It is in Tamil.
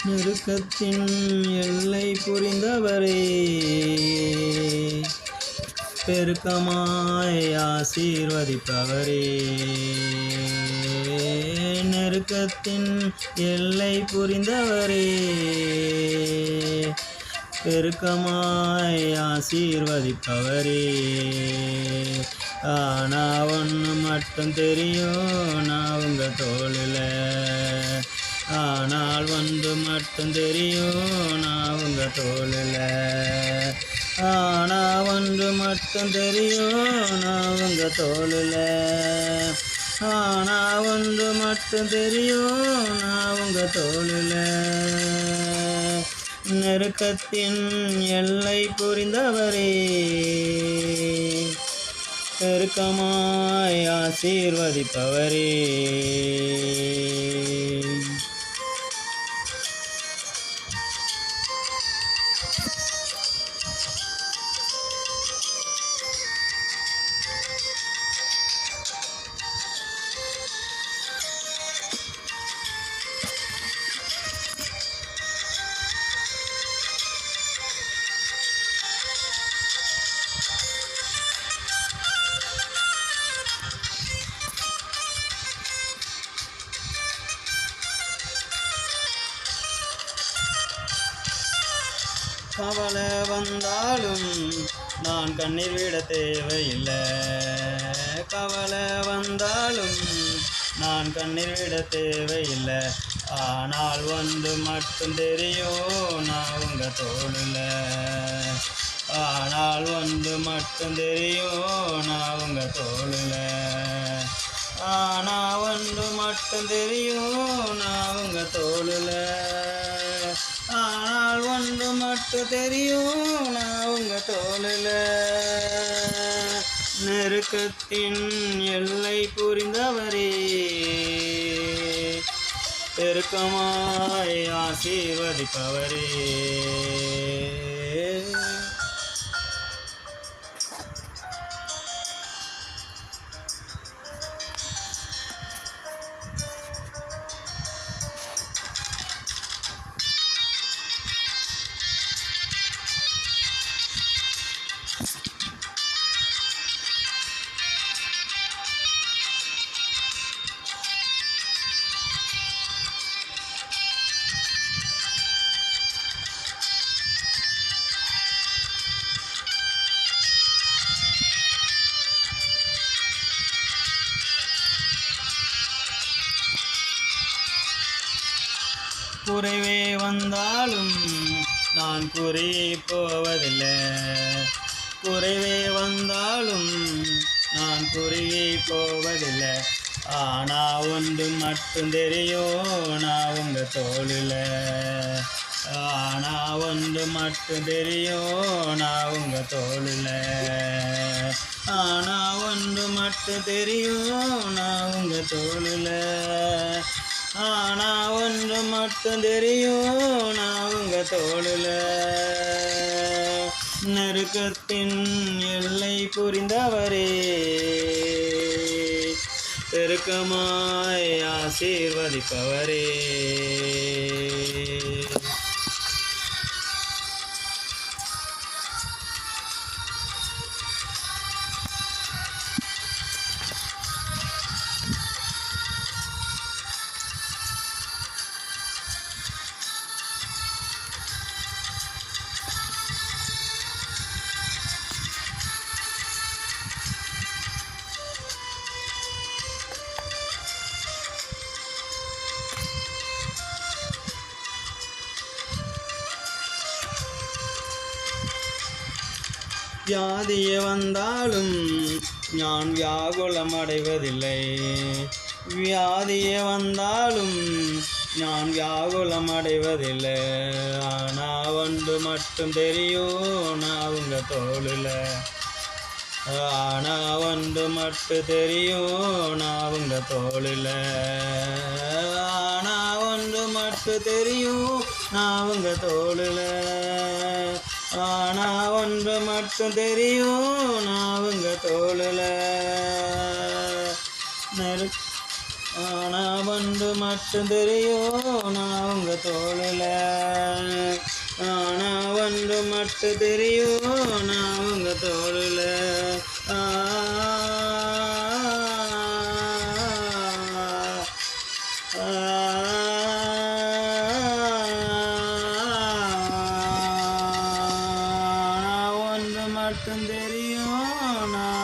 நெருக்கத்தின் எல்லை புரிந்தவரே, பெருக்கமாய் ஆசீர்வதிப்பவரே. நெருக்கத்தின் எல்லை புரிந்தவரே, பெருக்கமாய் ஆசீர்வதிப்பவரே. ஆனா ஒன்று மட்டும் தெரியும், நான் உங்க தோளில். ஆனால் ஒன்று மட்டும் தெரியும், நான் உங்க தோளில். ஆனா ஒன்று மட்டும் தெரியும், நான் உங்க தோளில். ஆனா ஒன்று மட்டும் தெரியும், நான் உங்க தோளில். நெருக்கத்தின் எல்லை புரிந்தவரே, பெருக்கமாய் ஆசீர்வதிப்பவரே. கவலை வந்தாலும் நான் கண்ணீர் விட தேவையில்லை. கவலை வந்தாலும் நான் கண்ணீர் விட தேவையில்லை. ஆனால் ஒன்று மட்டும் தெரியும், நான் உங்க தோளில். ஆனால் ஒன்று மட்டும் தெரியும், நான் உங்க தோளில். ஆனால் ஒன்று மட்டும் தெரியும், நான் உங்க தோளில். ஆனால் ஒன்று மட்டும் தெரியும், நான் உங்க தோளில். நெருக்கத்தின் எல்லை புரிந்தவரே, பெருக்கமாய் ஆசீர்வதிப்பவரே. குறைவே வந்தாலும் நான் குறையே போவதில்லை. குறைவே வந்தாலும் நான் குறையே போவதில்லை. ஆனால் ஒன்று மட்டும் தெரியும், நான் உங்க தோளில். ஆனால் ஒன்று மட்டும் தெரியும், நான் உங்க தோளில். ஆனால் ஒன்று மட்டும் தெரியும், நான் உங்க தோளில். ஆனா ஒன்று மட்டும் தெரியும், நான் உங்க தோளில். நெருக்கத்தின் எல்லை புரிந்தவரே, பெருக்கமாய் ஆசீர்வதிப்பவரே. வியாதியே வந்தாலும் நான் வியாகுலம் அடைவதில்லை. வியாதியே வந்தாலும் நான் வியாகுலம் அடைவதில்லை. ஆனால் ஒன்று மட்டும் தெரியும், நான் உங்க தோளில். ஆனால் ஒன்று மட்டும் தெரியும், நான் உங்க தோளில். ஆனால் ஒன்று மட்டும் தெரியும், நான் உங்க தோளில். ஆனால் ஒன்று மட்டும் தெரியும், நான் உங்க தோளில். ஆனால் ஒன்று மட்டும் தெரியும், நான் உங்க தோளில். மட்டும் தெரியும் நான் உங்க தோளில். ஆ, ஆ, ஒன்று மட்டும் தெரியும் நான்